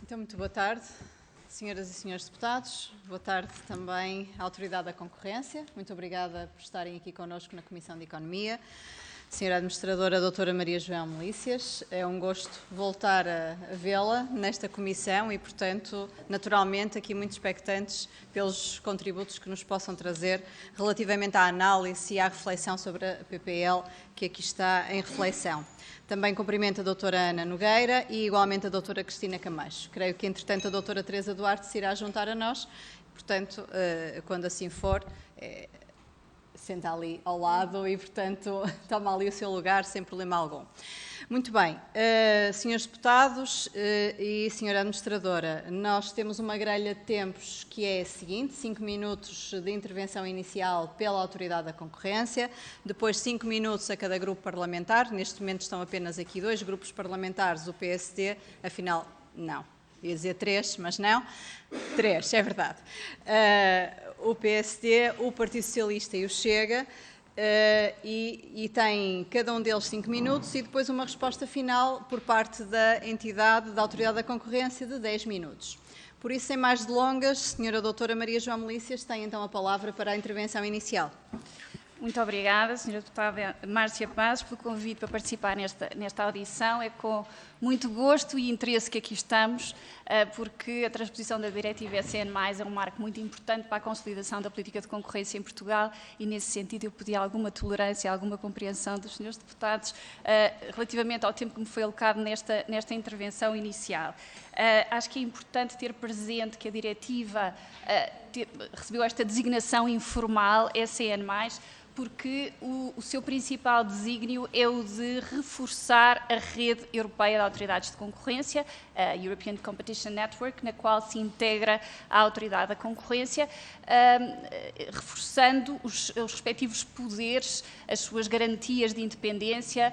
Então, muito boa tarde, senhoras e senhores deputados. Boa tarde também à Autoridade da Concorrência. Muito obrigada por estarem aqui connosco na Comissão de Economia. Senhora Administradora, doutora Maria João Melícias, é um gosto voltar a vê-la nesta comissão e, portanto, naturalmente, aqui muito expectantes pelos contributos que nos possam trazer relativamente à análise e à reflexão sobre a PPL que aqui está em reflexão. Também cumprimento a doutora Ana Nogueira e igualmente a doutora Cristina Cameixo. Creio que, entretanto, a doutora Teresa Duarte se irá juntar a nós, portanto, quando assim for, senta ali ao lado e, portanto, toma ali o seu lugar sem problema algum. Muito bem, senhores deputados e senhora administradora, nós temos uma grelha de tempos que é a seguinte: 5 minutos de intervenção inicial pela Autoridade da Concorrência, depois 5 minutos a cada grupo parlamentar. Neste momento estão apenas aqui 2 grupos parlamentares, o PSD, afinal, não. Ia dizer 3, mas não. 3, é verdade. O PSD, o Partido Socialista e o Chega, e tem cada um deles 5 minutos e depois uma resposta final por parte da entidade, da Autoridade da Concorrência, de 10 minutos. Por isso, sem mais delongas, senhora doutora Maria João Melícias tem então a palavra para a intervenção inicial. Muito obrigada, Sra. Deputada Márcia Pazes, pelo convite para participar nesta audição. É com muito gosto e interesse que aqui estamos, porque a transposição da Diretiva SN+, é um marco muito importante para a consolidação da política de concorrência em Portugal e, nesse sentido, eu pedi alguma tolerância, alguma compreensão dos senhores deputados relativamente ao tempo que me foi alocado nesta intervenção inicial. Acho que é importante ter presente que a Diretiva recebeu esta designação informal, SN+, porque o seu principal desígnio é o de reforçar a rede europeia de autoridades de concorrência, a European Competition Network, na qual se integra a Autoridade da Concorrência, reforçando os respectivos poderes, as suas garantias de independência,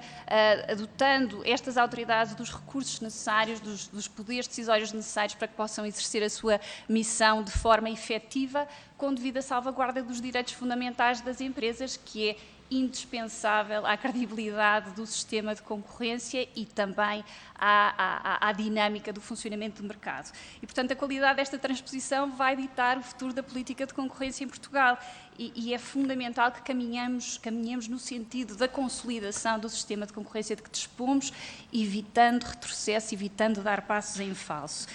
dotando estas autoridades dos recursos necessários, dos poderes decisórios necessários para que possam exercer a sua missão de forma efetiva, com devida salvaguarda dos direitos fundamentais das empresas, que é indispensável à credibilidade do sistema de concorrência e também à dinâmica do funcionamento do mercado. E, portanto, a qualidade desta transposição vai ditar o futuro da política de concorrência em Portugal e é fundamental que caminhemos no sentido da consolidação do sistema de concorrência de que dispomos, evitando retrocesso, evitando dar passos em falso.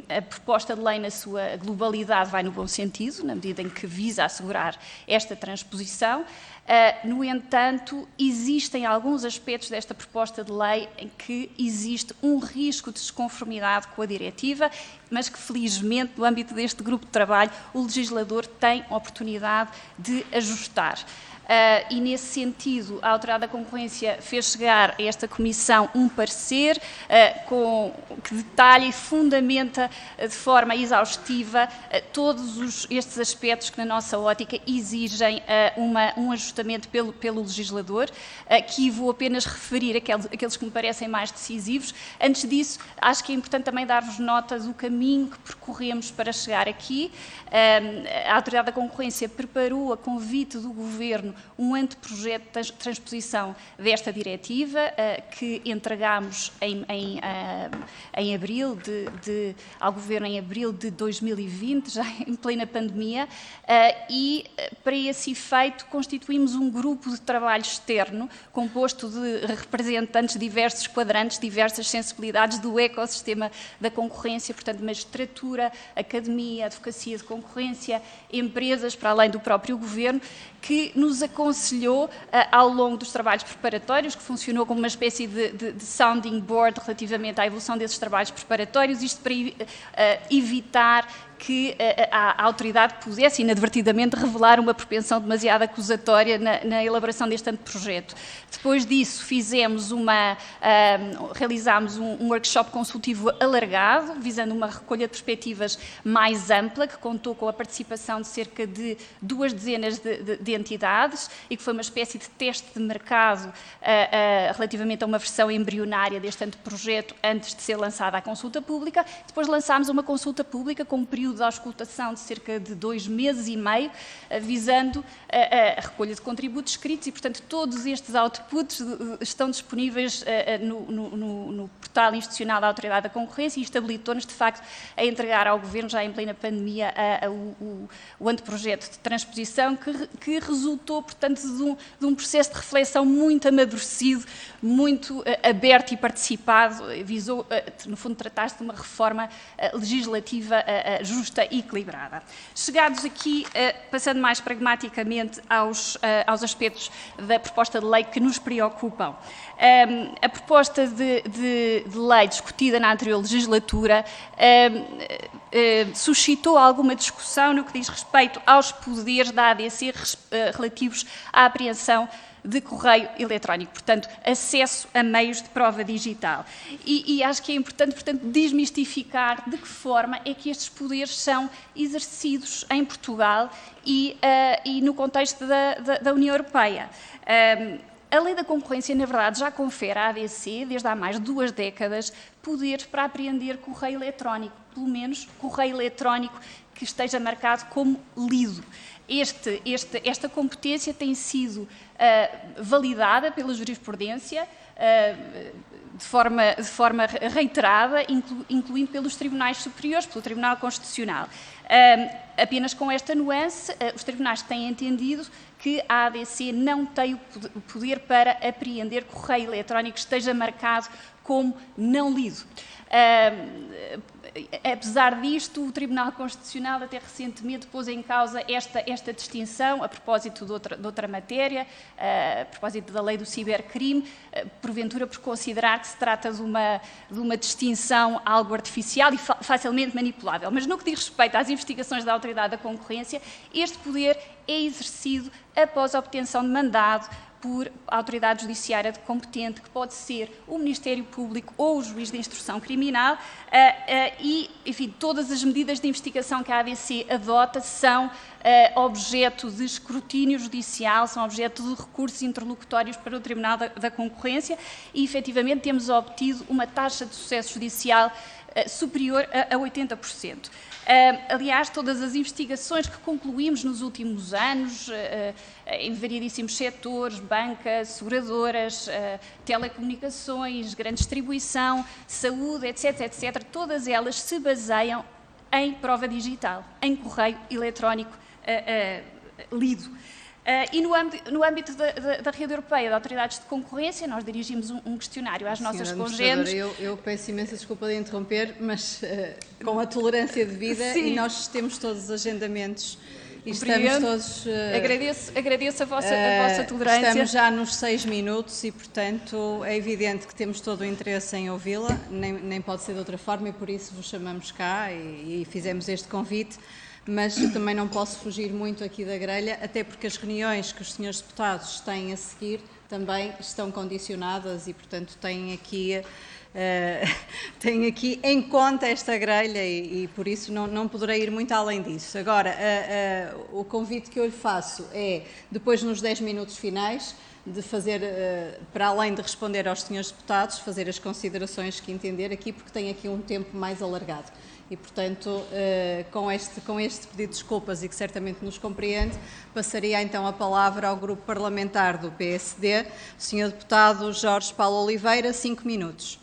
A proposta de lei, na sua globalidade, vai no bom sentido, na medida em que visa assegurar esta transposição. No entanto, existem alguns aspectos desta proposta de lei em que existe um risco de desconformidade com a diretiva, mas que, felizmente, no âmbito deste grupo de trabalho, o legislador tem a oportunidade de ajustar. E, nesse sentido, a Autoridade da Concorrência fez chegar a esta Comissão um parecer que detalha e fundamenta de forma exaustiva todos estes aspectos que, na nossa ótica, exigem um ajustamento pelo legislador, que vou apenas referir aqueles que me parecem mais decisivos. Antes disso, acho que é importante também dar-vos nota do caminho que percorremos para chegar aqui. A Autoridade da Concorrência preparou, a convite do Governo, um anteprojeto de transposição desta diretiva que entregámos em abril ao Governo em abril de 2020, já em plena pandemia, e para esse efeito constituímos um grupo de trabalho externo composto de representantes de diversos quadrantes, diversas sensibilidades do ecossistema da concorrência, portanto, magistratura, academia, advocacia de concorrência, empresas, para além do próprio Governo, que nos aconselhou ao longo dos trabalhos preparatórios, que funcionou como uma espécie de sounding board relativamente à evolução desses trabalhos preparatórios, isto para evitar que a autoridade pudesse inadvertidamente revelar uma propensão demasiado acusatória na elaboração deste anteprojeto. Depois disso, realizámos um workshop consultivo alargado, visando uma recolha de perspectivas mais ampla, que contou com a participação de cerca de 2 dezenas de entidades e que foi uma espécie de teste de mercado relativamente a uma versão embrionária deste anteprojeto antes de ser lançada à consulta pública. Depois lançámos uma consulta pública com um período período de auscultação de cerca de 2 meses e meio, visando a recolha de contributos escritos e, portanto, todos estes outputs estão disponíveis no portal institucional da Autoridade da Concorrência e isto habilitou-nos, de facto, a entregar ao Governo, já em plena pandemia, o anteprojeto de transposição que resultou, portanto, de um processo de reflexão muito amadurecido, muito aberto e participado, visou, no fundo, tratar-se de uma reforma legislativa justa e equilibrada. Chegados aqui, passando mais pragmaticamente aos aspectos da proposta de lei que nos preocupam. A proposta de lei discutida na anterior legislatura suscitou alguma discussão no que diz respeito aos poderes da ADC relativos à apreensão de correio eletrónico, portanto, acesso a meios de prova digital. E acho que é importante, portanto, desmistificar de que forma é que estes poderes são exercidos em Portugal e no contexto da União Europeia. A Lei da Concorrência, na verdade, já confere à ADC, desde há mais de 2 décadas, poderes para apreender correio eletrónico, pelo menos correio eletrónico que esteja marcado como lido. Esta competência tem sido validada pela jurisprudência de forma reiterada, incluindo pelos tribunais superiores, pelo Tribunal Constitucional. Apenas com esta nuance, os tribunais têm entendido que a ADC não tem o poder para apreender correio eletrónico que esteja marcado como não lido. Apesar disto, o Tribunal Constitucional até recentemente pôs em causa esta distinção a propósito de outra matéria, a propósito da lei do cibercrime, porventura por considerar que se trata de uma distinção algo artificial e facilmente manipulável. Mas no que diz respeito às investigações da Autoridade da Concorrência, este poder é exercido após a obtenção de mandado por autoridade judiciária competente, que pode ser o Ministério Público ou o juiz de instrução criminal, e, enfim, todas as medidas de investigação que a ADC adota são objeto de escrutínio judicial, são objeto de recursos interlocutórios para o Tribunal da Concorrência e, efetivamente, temos obtido uma taxa de sucesso judicial superior a 80%. Aliás, todas as investigações que concluímos nos últimos anos, em variedíssimos setores, banca, seguradoras, telecomunicações, grande distribuição, saúde, etc., todas elas se baseiam em prova digital, em correio eletrónico lido. E no âmbito da rede europeia de autoridades de concorrência, nós dirigimos um questionário às nossas congêneres. Eu peço imensa desculpa de interromper, mas com a tolerância devida, e nós temos todos os agendamentos e estamos todos... Agradeço a vossa tolerância. Estamos já nos 6 minutos e, portanto, é evidente que temos todo o interesse em ouvi-la, nem pode ser de outra forma, e por isso vos chamamos cá e fizemos este convite. Mas eu também não posso fugir muito aqui da grelha, até porque as reuniões que os senhores deputados têm a seguir também estão condicionadas e, portanto, têm aqui em conta esta grelha e por isso não poderei ir muito além disso. Agora, o convite que eu lhe faço é, depois nos 10 minutos finais, de fazer, para além de responder aos senhores deputados, fazer as considerações que entender aqui, porque tem aqui um tempo mais alargado. E, portanto, com este pedido de desculpas e que certamente nos compreende, passaria então a palavra ao Grupo Parlamentar do PSD, o Sr. Deputado Jorge Paulo Oliveira, 5 minutos.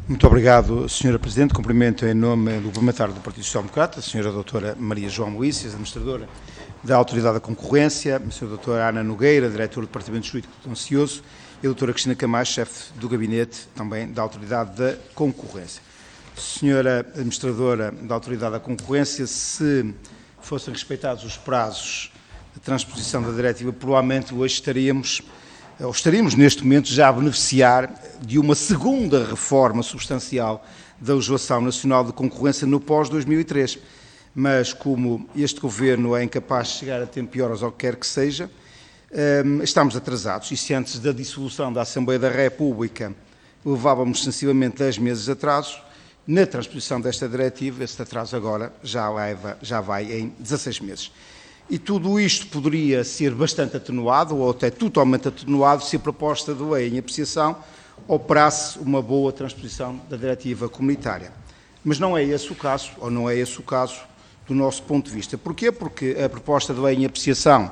Muito obrigado, Sra. Presidente. Cumprimento em nome do Parlamentar do Partido Social Democrata, a Sra. Doutora Maria João Moícias, administradora da Autoridade da Concorrência, a Sra. Doutora Ana Nogueira, diretora do Departamento Jurídico Contencioso, e a Doutora Cristina Camacho, chefe do Gabinete também da Autoridade da Concorrência. Senhora Administradora da Autoridade da Concorrência, se fossem respeitados os prazos de transposição da diretiva, provavelmente hoje estaríamos neste momento já a beneficiar de uma segunda reforma substancial da legislação nacional de concorrência no pós-2003. Mas como este Governo é incapaz de chegar a tempo e horas ao que quer que seja, estamos atrasados. E se antes da dissolução da Assembleia da República levávamos sensivelmente 10 meses de atraso, na transposição desta diretiva, esse atraso agora já vai em 16 meses. E tudo isto poderia ser bastante atenuado, ou até totalmente atenuado, se a proposta de lei em apreciação operasse uma boa transposição da diretiva comunitária. Mas não é esse o caso, ou não é esse o caso do nosso ponto de vista. Porquê? Porque a proposta de lei em apreciação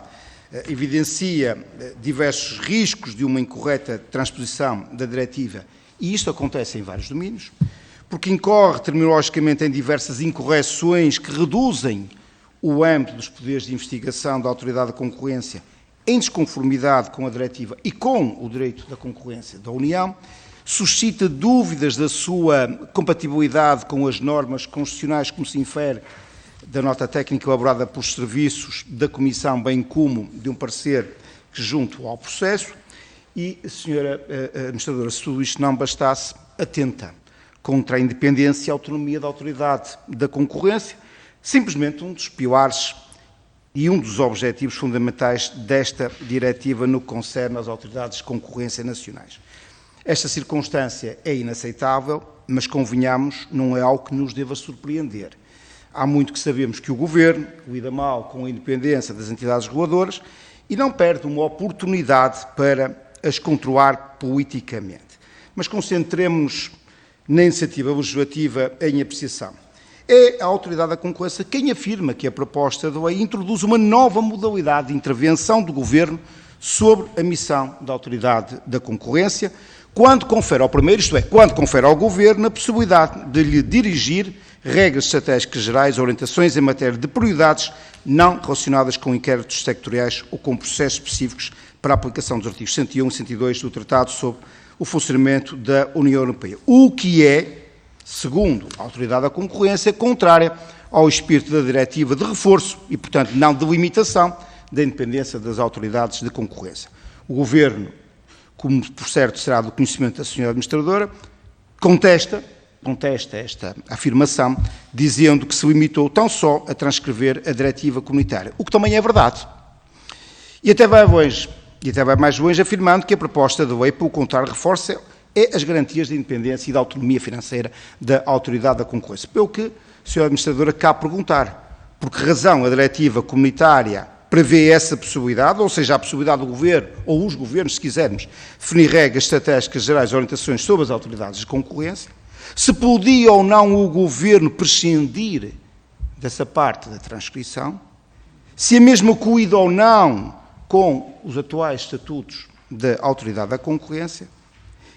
evidencia diversos riscos de uma incorreta transposição da diretiva, e isto acontece em vários domínios, porque incorre terminologicamente em diversas incorreções que reduzem o âmbito dos poderes de investigação da Autoridade da Concorrência em desconformidade com a diretiva e com o direito da concorrência da União, suscita dúvidas da sua compatibilidade com as normas constitucionais, como se infere da nota técnica elaborada pelos serviços da Comissão, bem como de um parecer que junto ao processo. E, Sra. Administradora, se tudo isto não bastasse, atenta contra a independência e a autonomia da Autoridade da Concorrência, simplesmente um dos pilares e um dos objetivos fundamentais desta diretiva no que concerne às autoridades de concorrência nacionais. Esta circunstância é inaceitável, mas convenhamos, não é algo que nos deva surpreender. Há muito que sabemos que o Governo lida mal com a independência das entidades reguladoras e não perde uma oportunidade para as controlar politicamente. Mas concentremos-nos na iniciativa legislativa em apreciação. É a Autoridade da Concorrência quem afirma que a proposta de lei introduz uma nova modalidade de intervenção do Governo sobre a missão da Autoridade da Concorrência, quando confere ao Primeiro, isto é, quando confere ao Governo a possibilidade de lhe dirigir regras estratégicas gerais, orientações em matéria de prioridades não relacionadas com inquéritos sectoriais ou com processos específicos para a aplicação dos artigos 101 e 102 do Tratado sobre o funcionamento da União Europeia, o que é, segundo a Autoridade da Concorrência, contrária ao espírito da diretiva de reforço e, portanto, não de limitação da independência das autoridades de concorrência. O Governo, como por certo será do conhecimento da Sra. Administradora, contesta esta afirmação, dizendo que se limitou tão só a transcrever a diretiva comunitária, o que também é verdade. E até vai mais longe, afirmando que a proposta de lei, pelo contrário, reforça as garantias de independência e da autonomia financeira da Autoridade da Concorrência. Pelo que, Sra. Administradora, cabe perguntar por que razão a diretiva comunitária prevê essa possibilidade, ou seja, a possibilidade do Governo, ou os Governos, se quisermos, definir regras estratégicas gerais e orientações sobre as autoridades de concorrência, se podia ou não o Governo prescindir dessa parte da transcrição, se a mesma coída ou não com os atuais estatutos da Autoridade da Concorrência,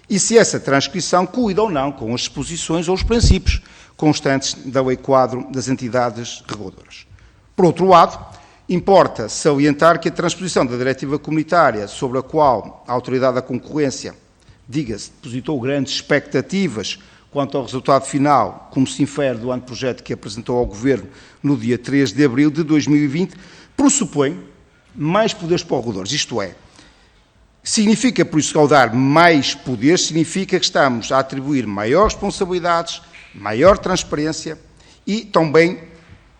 e se essa transcrição coída ou não com as disposições ou os princípios constantes da Lei Quadro das Entidades Reguladoras. Por outro lado, importa salientar que a transposição da diretiva comunitária, sobre a qual a Autoridade da Concorrência, diga-se, depositou grandes expectativas quanto ao resultado final, como se infere do anteprojeto que apresentou ao Governo no dia 3 de abril de 2020, pressupõe mais poderes para os reguladores, isto é, significa, por isso, que ao dar mais poderes, significa que estamos a atribuir maiores responsabilidades, maior transparência e também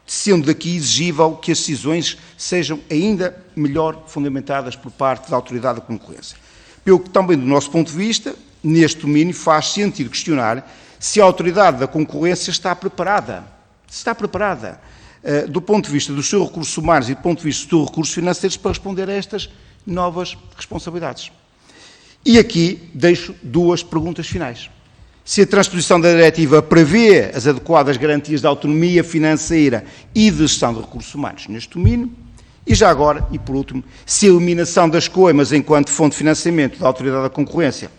sendo daqui exigível que as decisões sejam ainda melhor fundamentadas por parte da Autoridade da Concorrência. Pelo que também, do nosso ponto de vista, neste domínio faz sentido questionar se a Autoridade da Concorrência está preparada. Do ponto de vista dos seus recursos humanos e do ponto de vista dos seus recursos financeiros para responder a estas novas responsabilidades. E aqui deixo duas perguntas finais. Se a transposição da diretiva prevê as adequadas garantias de autonomia financeira e de gestão de recursos humanos neste domínio, e já agora, e por último, se a eliminação das coimas enquanto fonte de financiamento da Autoridade da Concorrência,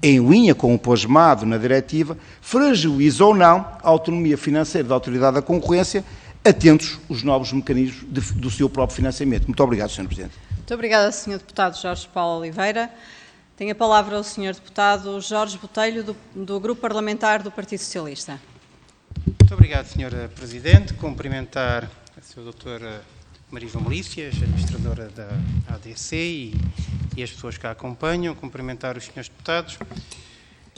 em linha com o plasmado na diretiva, fragiliza ou não a autonomia financeira da Autoridade da Concorrência, atentos os novos mecanismos do seu próprio financiamento. Muito obrigado, Sr. Presidente. Muito obrigada, Sr. Deputado Jorge Paulo Oliveira. Tem a palavra o Sr. Deputado Jorge Botelho, do Grupo Parlamentar do Partido Socialista. Muito obrigado, Sra. Presidente. Cumprimentar a Sra. Doutora Maria João Melícias, administradora da ADC e as pessoas que a acompanham. Cumprimentar os Srs. Deputados.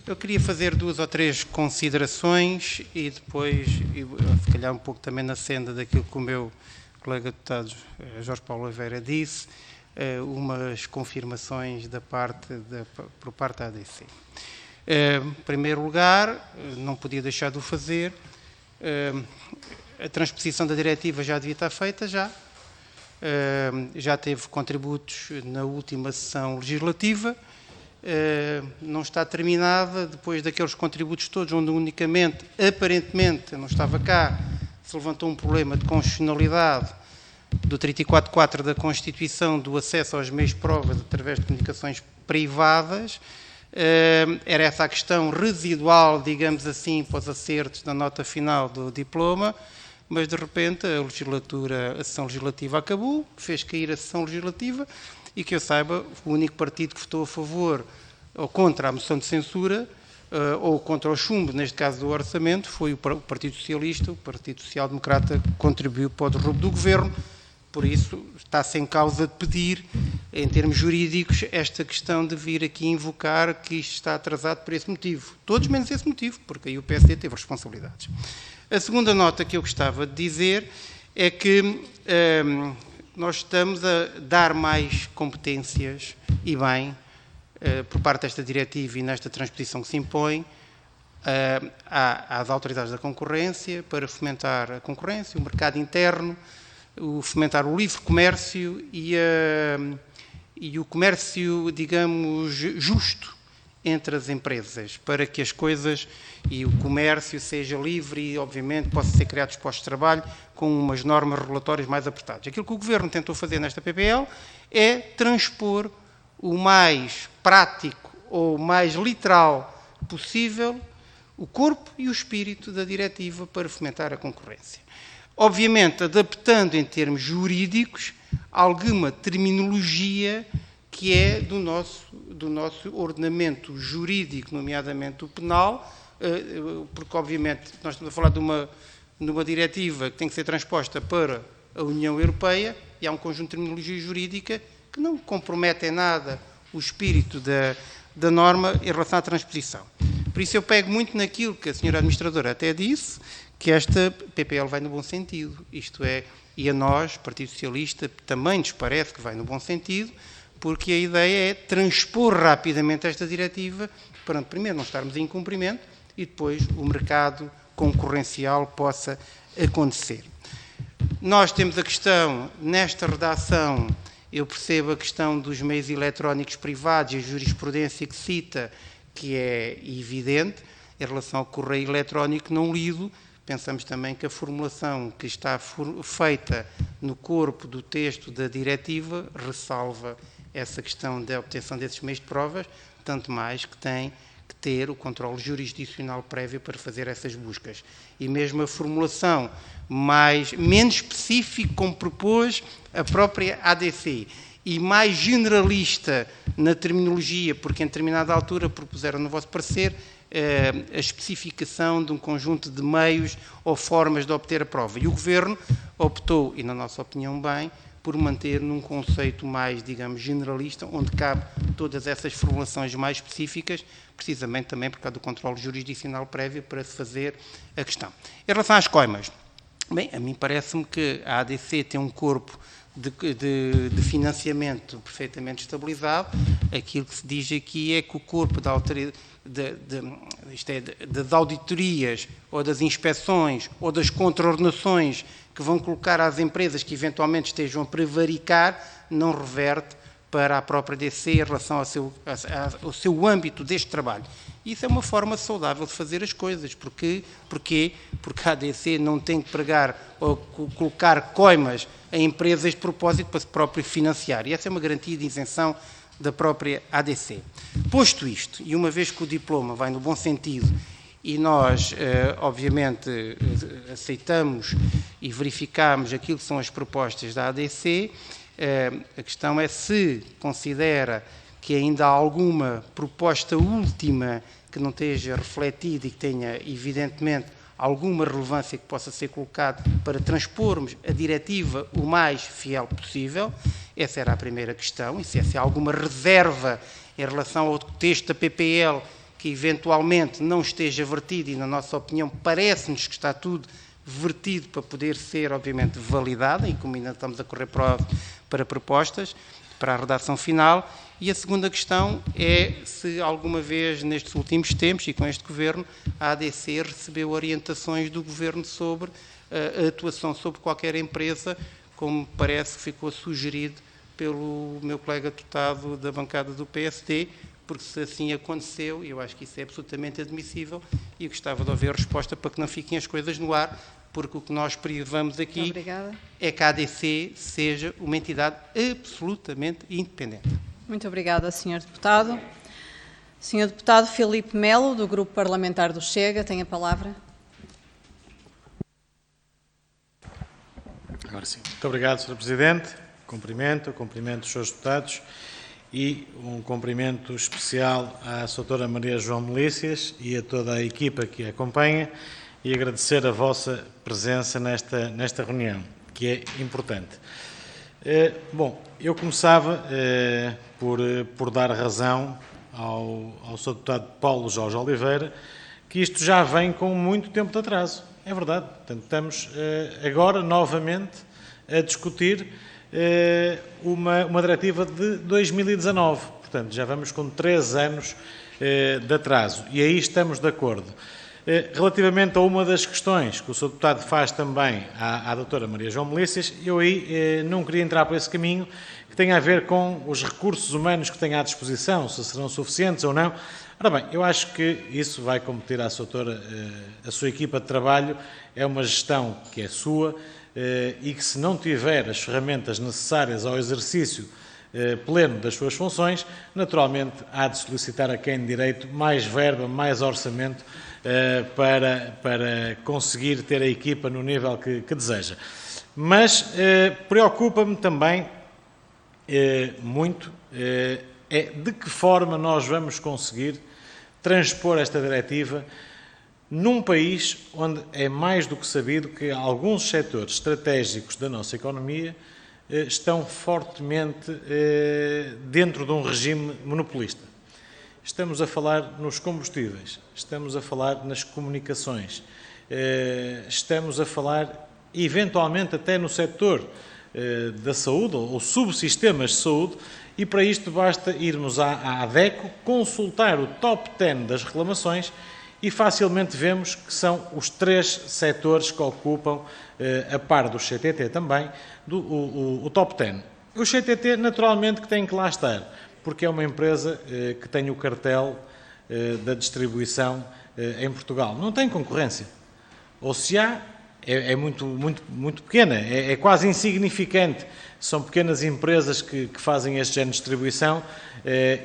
Eu queria fazer duas ou três considerações e depois, se calhar um pouco também na senda daquilo que o meu colega deputado Jorge Paulo Oliveira disse, umas confirmações por parte da ADC. Em primeiro lugar, não podia deixar de o fazer, a transposição da diretiva já devia estar feita, já teve contributos na última sessão legislativa não está terminada, depois daqueles contributos todos, onde unicamente, aparentemente, eu não estava cá, se levantou um problema de constitucionalidade do 34.4 da Constituição do acesso aos meios de prova através de comunicações privadas. Era essa a questão residual, digamos assim, para os acertos da nota final do diploma, mas de repente a sessão legislativa acabou, fez cair a sessão legislativa e que eu saiba, o único partido que votou a favor ou contra a moção de censura ou contra o chumbo, neste caso do orçamento, foi o Partido Socialista. O Partido Social Democrata contribuiu para o derrubo do governo. Por isso, está-se em causa de pedir, em termos jurídicos, esta questão de vir aqui invocar que isto está atrasado por esse motivo. Todos menos esse motivo, porque aí o PSD teve responsabilidades. A segunda nota que eu gostava de dizer é que nós estamos a dar mais competências, e bem, por parte desta diretiva e nesta transposição que se impõe, às autoridades da concorrência, para fomentar a concorrência, o mercado interno, fomentar o livre comércio e o comércio, digamos, justo entre as empresas, para que as coisas e o comércio seja livre e, obviamente, possa ser criados postos de trabalho com umas normas regulatórias mais apertadas. Aquilo que o Governo tentou fazer nesta PPL é transpor o mais prático ou mais literal possível o corpo e o espírito da diretiva para fomentar a concorrência. Obviamente, adaptando em termos jurídicos alguma terminologia que é do nosso ordenamento jurídico, nomeadamente o penal, porque, obviamente, nós estamos a falar de uma diretiva que tem que ser transposta para a União Europeia e há um conjunto de terminologia jurídica que não compromete em nada o espírito da norma em relação à transposição. Por isso eu pego muito naquilo que a senhora administradora até disse, que esta PPL vai no bom sentido, isto é, e a nós, Partido Socialista, também nos parece que vai no bom sentido, porque a ideia é transpor rapidamente esta diretiva para, primeiro, não estarmos em incumprimento e depois o mercado concorrencial possa acontecer. Nós temos a questão, nesta redação, eu percebo a questão dos meios eletrónicos privados e a jurisprudência que cita, que é evidente, em relação ao correio eletrónico não lido. Pensamos também que a formulação que está feita no corpo do texto da diretiva ressalva essa questão da obtenção desses meios de provas, tanto mais que tem que ter o controle jurisdicional prévio para fazer essas buscas. E mesmo a formulação menos específica, como propôs a própria ADC, e mais generalista na terminologia, porque em determinada altura propuseram no vosso parecer a especificação de um conjunto de meios ou formas de obter a prova. E o Governo optou, e na nossa opinião bem, por manter num conceito mais, digamos, generalista, onde cabe todas essas formulações mais específicas, precisamente também por causa do controle jurisdicional prévio para se fazer a questão. Em relação às coimas, bem, a mim parece-me que a ADC tem um corpo de financiamento perfeitamente estabilizado. Aquilo que se diz aqui é que o corpo da autoridade, das auditorias ou das inspeções ou das contraordenações que vão colocar às empresas que eventualmente estejam a prevaricar, não reverte para a própria DC em relação ao seu âmbito deste trabalho. Isso é uma forma saudável de fazer as coisas. Porquê? Porque a ADC não tem que pregar ou colocar coimas a empresas de propósito para se próprio financiar. E essa é uma garantia de isenção da própria ADC. Posto isto, e uma vez que o diploma vai no bom sentido, e nós, obviamente, aceitamos e verificamos aquilo que são as propostas da ADC, a questão é se considera que ainda há alguma proposta última que não esteja refletida e que tenha, evidentemente, alguma relevância que possa ser colocada para transpormos a diretiva o mais fiel possível. Essa era a primeira questão. E se há alguma reserva em relação ao texto da PPL que eventualmente não esteja vertido, e na nossa opinião parece-nos que está tudo vertido para poder ser, obviamente, validada, e como ainda estamos a correr para propostas, para a redação final. E a segunda questão é se alguma vez, nestes últimos tempos, e com este Governo, a ADC recebeu orientações do Governo sobre a atuação sobre qualquer empresa, como parece que ficou sugerido pelo meu colega deputado da bancada do PSD, porque se assim aconteceu, eu acho que isso é absolutamente admissível e gostava de ouvir a resposta para que não fiquem as coisas no ar, porque o que nós privamos aqui é que a ADC seja uma entidade absolutamente independente. Muito obrigada, Sr. Deputado. Sr. Deputado Filipe Melo, do Grupo Parlamentar do Chega, tem a palavra. Agora sim. Muito obrigado, Sr. Presidente. Cumprimento os Srs. Deputados e um cumprimento especial à Sra. Maria João Melícias e a toda a equipa que a acompanha e agradecer a vossa presença nesta reunião, que é importante. Bom, eu começava por dar razão ao Sr. Deputado Paulo Jorge Oliveira, que isto já vem com muito tempo de atraso. É verdade. Portanto, estamos agora novamente a discutir uma diretiva de 2019. Portanto, já vamos com 3 anos de atraso. E aí estamos de acordo. Relativamente a uma das questões que o Sr. Deputado faz também à doutora Maria João Melícias, eu aí não queria entrar por esse caminho, que tem a ver com os recursos humanos que tem à disposição, se serão suficientes ou não. Ora bem, eu acho que isso vai competir à sua equipa de trabalho, é uma gestão que é sua e que, se não tiver as ferramentas necessárias ao exercício pleno das suas funções, naturalmente há de solicitar a quem de direito mais verba, mais orçamento para conseguir ter a equipa no nível que deseja. Mas preocupa-me também muito de que forma nós vamos conseguir transpor esta diretiva num país onde é mais do que sabido que alguns setores estratégicos da nossa economia estão fortemente dentro de um regime monopolista. Estamos a falar nos combustíveis, estamos a falar nas comunicações, estamos a falar eventualmente até no setor da saúde ou subsistemas de saúde, e para isto basta irmos à ADECO, consultar o top 10 das reclamações e facilmente vemos que são os 3 setores que ocupam, a par do CTT também, o top 10. O CTT naturalmente que tem que lá estar, porque é uma empresa que tem o cartel da distribuição em Portugal. Não tem concorrência. Ou se há, é muito pequena, é quase insignificante. São pequenas empresas que fazem este género de distribuição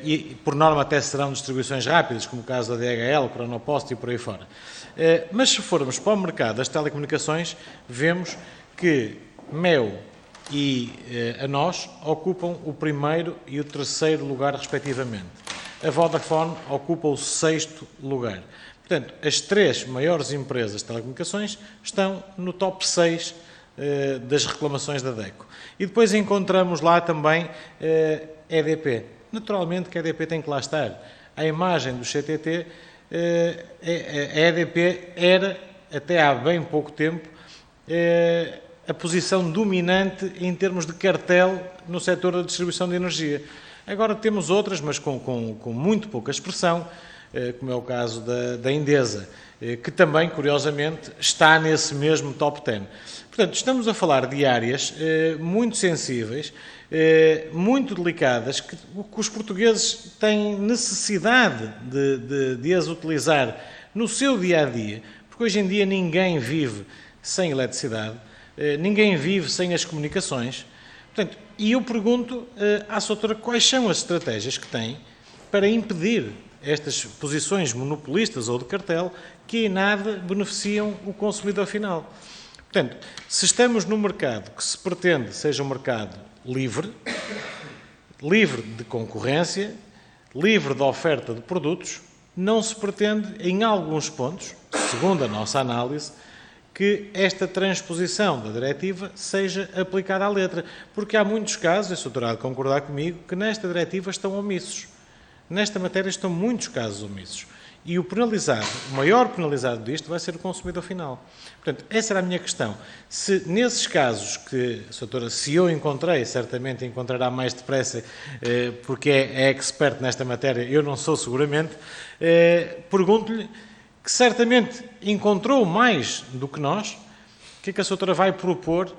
e, por norma, até serão distribuições rápidas, como o caso da DHL, Cronopost e por aí fora. Mas se formos para o mercado das telecomunicações, vemos que MEU e a nós ocupam o 1º e o 3º lugar, respectivamente. A Vodafone ocupa o 6º lugar. Portanto, as 3 maiores empresas de telecomunicações estão no top 6 das reclamações da DECO. E depois encontramos lá também EDP. Naturalmente que a EDP tem que lá estar. A imagem do CTT, a EDP era, até há bem pouco tempo, a posição dominante em termos de cartel no setor da distribuição de energia. Agora temos outras, mas com muito pouca expressão, como é o caso da Endesa, que também, curiosamente, está nesse mesmo top 10. Portanto, estamos a falar de áreas muito sensíveis, muito delicadas, que os portugueses têm necessidade de as utilizar no seu dia-a-dia, porque hoje em dia ninguém vive sem eletricidade, ninguém vive sem as comunicações. Portanto, e eu pergunto à sua doutora quais são as estratégias que tem para impedir estas posições monopolistas ou de cartel que em nada beneficiam o consumidor final. Portanto, se estamos num mercado que se pretende seja um mercado livre de concorrência, livre de oferta de produtos, não se pretende, em alguns pontos, segundo a nossa análise, que esta transposição da diretiva seja aplicada à letra. Porque há muitos casos, a doutora há de concordar comigo, que nesta diretiva estão omissos. Nesta matéria estão muitos casos omissos. E o maior penalizado disto vai ser o consumidor final. Portanto, essa era a minha questão. Se nesses casos que, doutora, se eu encontrei, certamente encontrará mais depressa, porque é expert nesta matéria, eu não sou seguramente, pergunto-lhe que certamente encontrou mais do que nós, o que é que a doutora vai propor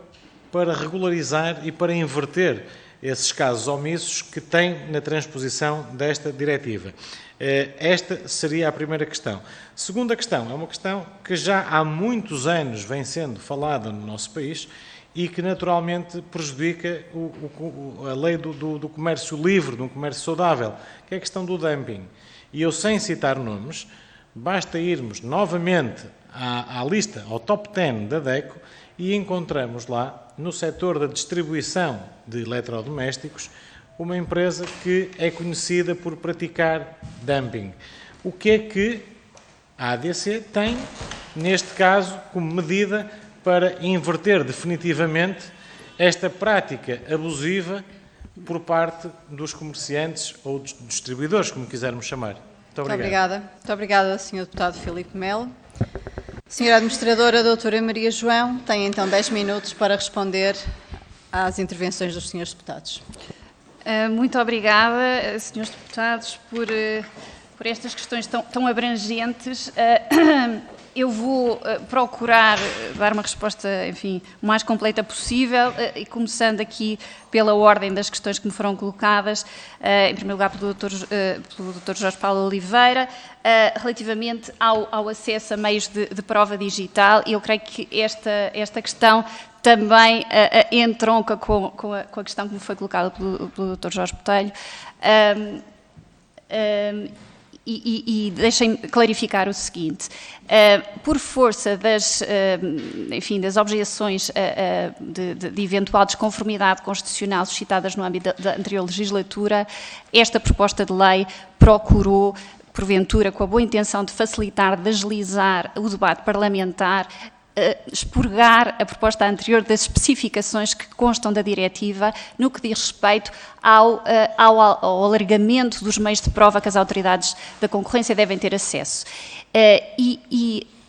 para regularizar e para inverter esses casos omissos que tem na transposição desta diretiva. Esta seria a primeira questão. Segunda questão, é uma questão que já há muitos anos vem sendo falada no nosso país e que naturalmente prejudica a lei do comércio livre, do comércio saudável, que é a questão do dumping. E eu, sem citar nomes, basta irmos novamente à lista, ao top 10 da DECO, e encontramos lá, no setor da distribuição de eletrodomésticos, uma empresa que é conhecida por praticar dumping. O que é que a ADC tem, neste caso, como medida para inverter definitivamente esta prática abusiva por parte dos comerciantes ou dos distribuidores, como quisermos chamar? Muito obrigado. Muito obrigada, Sr. Deputado Filipe Melo. Senhora Administradora, doutora Maria João, tem então 10 minutos para responder às intervenções dos senhores deputados. Muito obrigada, senhores deputados, por estas questões tão abrangentes. Eu vou procurar dar uma resposta, enfim, o mais completa possível, e começando aqui pela ordem das questões que me foram colocadas, em primeiro lugar pelo Dr. Jorge Paulo Oliveira, relativamente ao acesso a meios de prova digital, e eu creio que esta questão também entronca com a questão que me foi colocada pelo Dr. Jorge Botelho. E deixem-me clarificar o seguinte, por força das objeções de eventual desconformidade constitucional suscitadas no âmbito da anterior legislatura, esta proposta de lei procurou, porventura, com a boa intenção de facilitar, de agilizar o debate parlamentar, expurgar a proposta anterior das especificações que constam da diretiva no que diz respeito ao alargamento dos meios de prova que as autoridades da concorrência devem ter acesso.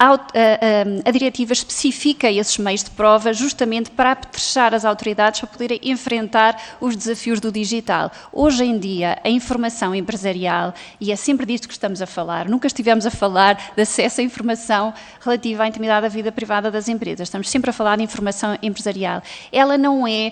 A diretiva especifica esses meios de prova justamente para apetrechar as autoridades para poderem enfrentar os desafios do digital. Hoje em dia, a informação empresarial, e é sempre disto que estamos a falar, nunca estivemos a falar de acesso à informação relativa à intimidade da vida privada das empresas, estamos sempre a falar de informação empresarial. Ela não é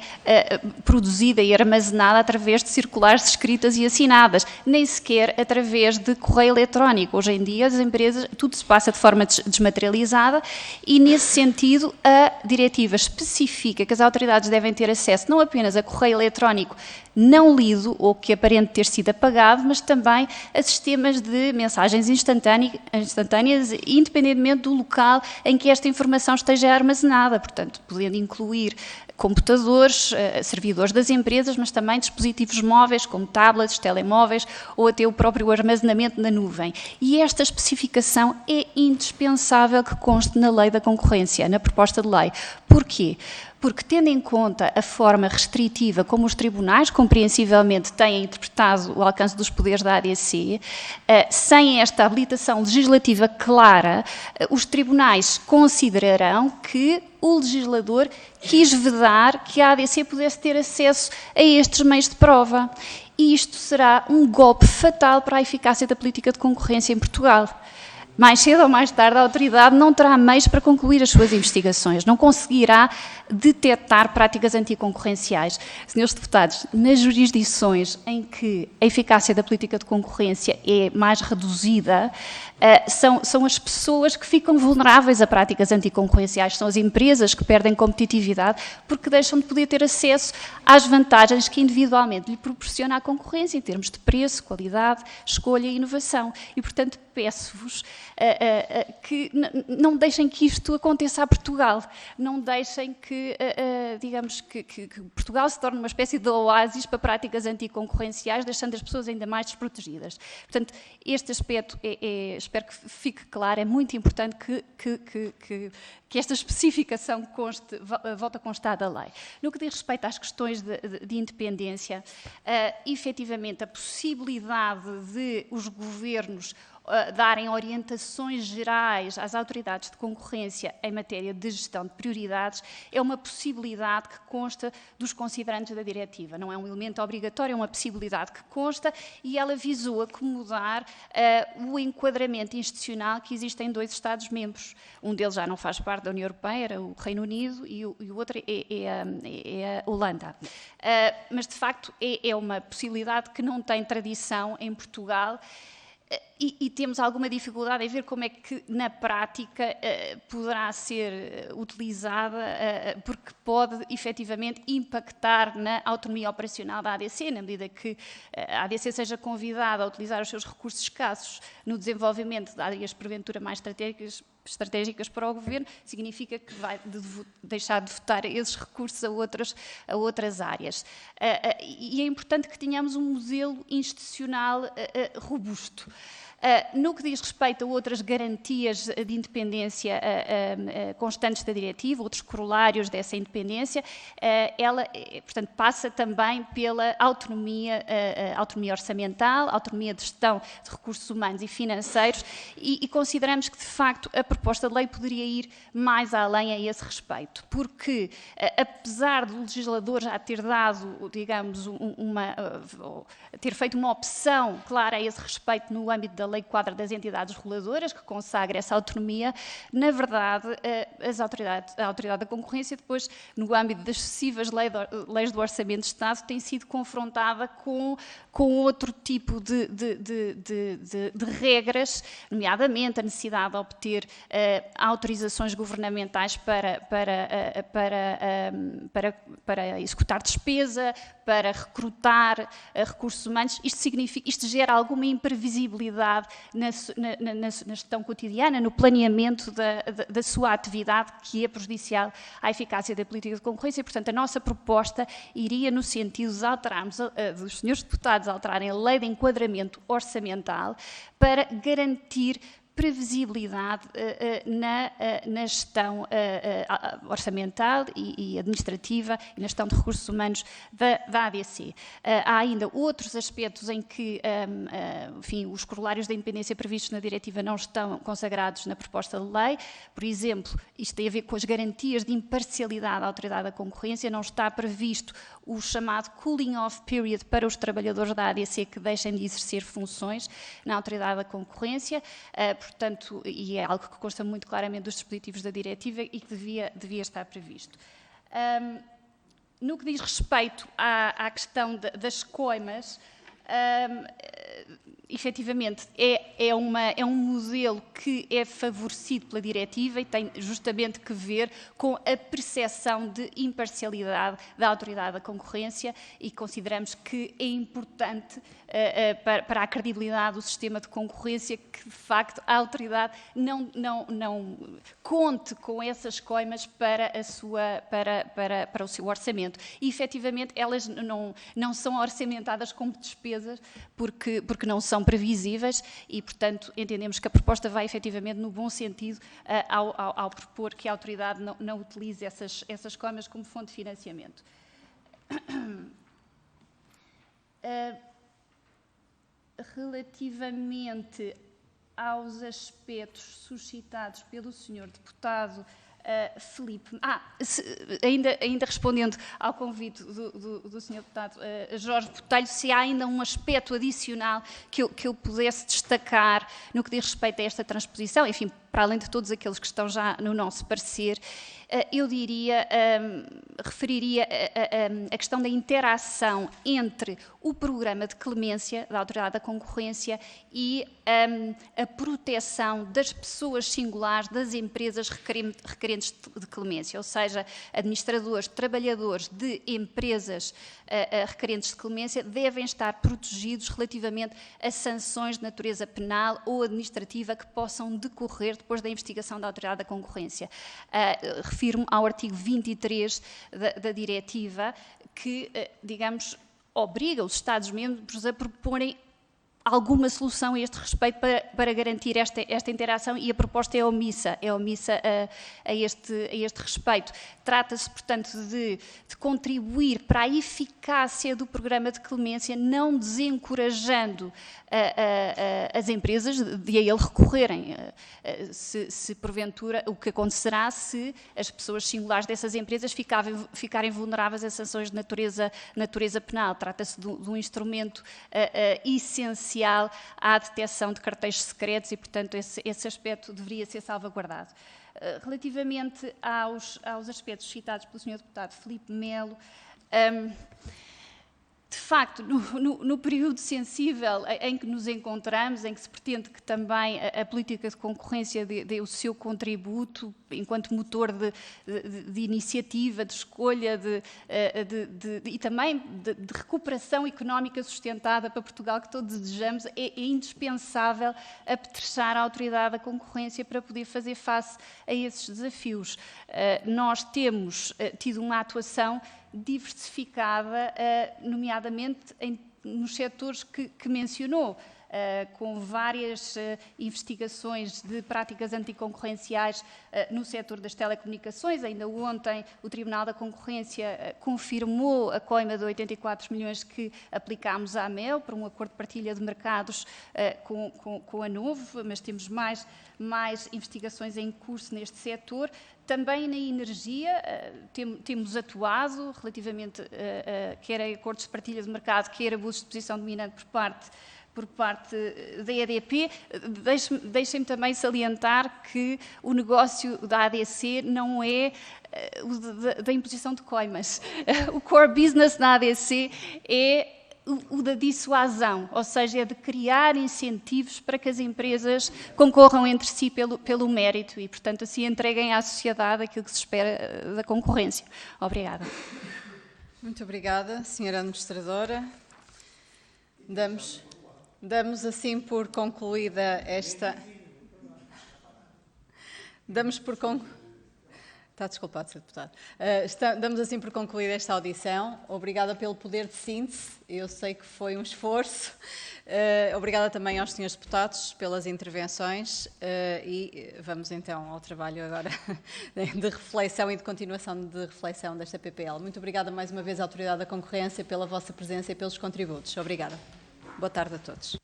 produzida e armazenada através de circulares escritas e assinadas, nem sequer através de correio eletrónico. Hoje em dia, as empresas, tudo se passa de forma desmaterializada e, nesse sentido, a diretiva especifica que as autoridades devem ter acesso não apenas a correio eletrónico não lido ou que aparente ter sido apagado, mas também a sistemas de mensagens instantâneas, independentemente do local em que esta informação esteja armazenada, portanto, podendo incluir computadores, servidores das empresas, mas também dispositivos móveis, como tablets, telemóveis ou até o próprio armazenamento na nuvem. E esta especificação é indispensável que conste na lei da concorrência, na proposta de lei. Porquê? Porque, tendo em conta a forma restritiva como os tribunais compreensivelmente têm interpretado o alcance dos poderes da ADC, sem esta habilitação legislativa clara, os tribunais considerarão que o legislador quis vedar que a ADC pudesse ter acesso a estes meios de prova. E isto será um golpe fatal para a eficácia da política de concorrência em Portugal. Mais cedo ou mais tarde, a autoridade não terá meios para concluir as suas investigações, não conseguirá detectar práticas anticoncorrenciais. Senhores deputados, nas jurisdições em que a eficácia da política de concorrência é mais reduzida, são as pessoas que ficam vulneráveis a práticas anticoncorrenciais, são as empresas que perdem competitividade porque deixam de poder ter acesso às vantagens que individualmente lhe proporciona a concorrência em termos de preço, qualidade, escolha e inovação. E, portanto, peço-vos que não deixem que isto aconteça a Portugal, não deixem que, digamos, que Portugal se torne uma espécie de oásis para práticas anticoncorrenciais, deixando as pessoas ainda mais desprotegidas. Portanto, este aspecto, espero que fique claro, é muito importante que esta especificação conste, volte a constar da lei. No que diz respeito às questões de independência, efetivamente a possibilidade de os governos darem orientações gerais às autoridades de concorrência em matéria de gestão de prioridades, é uma possibilidade que consta dos considerandos da diretiva. Não é um elemento obrigatório, é uma possibilidade que consta e ela visou acomodar o enquadramento institucional que existe em 2 Estados-membros. Um deles já não faz parte da União Europeia, era o Reino Unido, e o outro é a Holanda. Mas, de facto, é uma possibilidade que não tem tradição em Portugal. E temos alguma dificuldade em ver como é que, na prática, poderá ser utilizada, porque pode, efetivamente, impactar na autonomia operacional da ADC, na medida que a ADC seja convidada a utilizar os seus recursos escassos no desenvolvimento de áreas, porventura, mais estratégicas para o Governo, significa que vai deixar de votar esses recursos a outras áreas. E é importante que tenhamos um modelo institucional robusto. No que diz respeito a outras garantias de independência constantes da diretiva, outros corolários dessa independência, ela, portanto, passa também pela autonomia orçamental, autonomia de gestão de recursos humanos e financeiros, e consideramos que, de facto, a proposta de lei poderia ir mais além a esse respeito, porque, apesar do legislador já ter dado, digamos, ter feito uma opção clara a esse respeito no âmbito da Lei Quadro das Entidades Reguladoras, que consagra essa autonomia, na verdade, a Autoridade da Concorrência, depois, no âmbito das sucessivas leis do Orçamento de Estado, tem sido confrontada com outro tipo de regras, nomeadamente a necessidade de obter autorizações governamentais para executar despesa, para recrutar recursos humanos. Isto gera alguma imprevisibilidade na gestão cotidiana, no planeamento da sua atividade, que é prejudicial à eficácia da política de concorrência. E, portanto, a nossa proposta iria no sentido de alterarmos, dos senhores deputados alterarem a lei de enquadramento orçamental para garantir previsibilidade na gestão orçamental e administrativa e na gestão de recursos humanos da ADC. Há ainda outros aspectos em que, enfim, os corolários da independência previstos na diretiva não estão consagrados na proposta de lei. Por exemplo, isto tem a ver com as garantias de imparcialidade da Autoridade da Concorrência, não está previsto o chamado cooling off period para os trabalhadores da ADC que deixem de exercer funções na Autoridade da Concorrência, portanto, e é algo que consta muito claramente dos dispositivos da diretiva e que devia estar previsto. No que diz respeito à questão das coimas, efetivamente é um modelo que é favorecido pela diretiva e tem justamente que ver com a percepção de imparcialidade da Autoridade da Concorrência, e consideramos que é importante para a credibilidade do sistema de concorrência que, de facto, a Autoridade não conte com essas coimas para o seu orçamento. E, efetivamente, elas não são orçamentadas como despesas porque não são previsíveis e, portanto, entendemos que a proposta vai efetivamente no bom sentido ao propor que a Autoridade não utilize essas coimas como fonte de financiamento. Relativamente aos aspectos suscitados pelo Sr. Deputado Filipe, ainda respondendo ao convite do Sr. Deputado Jorge Botelho, se há ainda um aspecto adicional que eu pudesse destacar no que diz respeito a esta transposição, enfim, para além de todos aqueles que estão já no nosso parecer, eu referiria a questão da interação entre o programa de clemência da Autoridade da Concorrência e a proteção das pessoas singulares das empresas requerentes de clemência, ou seja, administradores, trabalhadores de empresas requerentes de clemência devem estar protegidos relativamente a sanções de natureza penal ou administrativa que possam decorrer depois da investigação da Autoridade da Concorrência. Refiro-me ao artigo 23 da diretiva que, digamos, obriga os Estados-membros a proporem alguma solução a este respeito para garantir esta interação, e a proposta é omissa a este respeito. Trata-se, portanto, de contribuir para a eficácia do programa de clemência, não desencorajando as empresas de a ele recorrerem. Se porventura, o que acontecerá se as pessoas singulares dessas empresas ficarem vulneráveis a sanções de natureza penal. Trata-se de um instrumento essencial à detecção de cartéis secretos e, portanto, esse aspecto deveria ser salvaguardado. Relativamente aos aspectos citados pelo Sr. Deputado Filipe Melo, de facto, no período sensível em que nos encontramos, em que se pretende que também a política de concorrência dê o seu contributo enquanto motor de iniciativa, de escolha e também de recuperação económica sustentada para Portugal, que todos desejamos, é indispensável apetrechar a autoridade da concorrência para poder fazer face a esses desafios. Nós temos tido uma atuação diversificada, nomeadamente nos setores que mencionou, com várias investigações de práticas anticoncorrenciais no setor das telecomunicações. Ainda ontem o Tribunal da Concorrência confirmou a coima de 84 milhões que aplicámos à AMEL para um acordo de partilha de mercados com a Novo, mas temos mais investigações em curso neste setor. Também na energia temos atuado relativamente quer a acordos de partilha de mercado, quer abusos de posição dominante por parte da EDP. Deixem-me também salientar que o negócio da ADC não é o da imposição de coimas. O core business da ADC é o da dissuasão, ou seja, é de criar incentivos para que as empresas concorram entre si pelo mérito e, portanto, assim entreguem à sociedade aquilo que se espera da concorrência. Obrigada. Muito obrigada, Sra. Administradora. Damos assim por concluída esta... Está desculpado, Sr. Deputado. Damos assim por concluída esta audição. Obrigada pelo poder de síntese. Eu sei que foi um esforço. Obrigada também aos senhores deputados pelas intervenções e vamos então ao trabalho agora de reflexão e de continuação de reflexão desta PPL. Muito obrigada mais uma vez à Autoridade da Concorrência pela vossa presença e pelos contributos. Obrigada. Boa tarde a todos.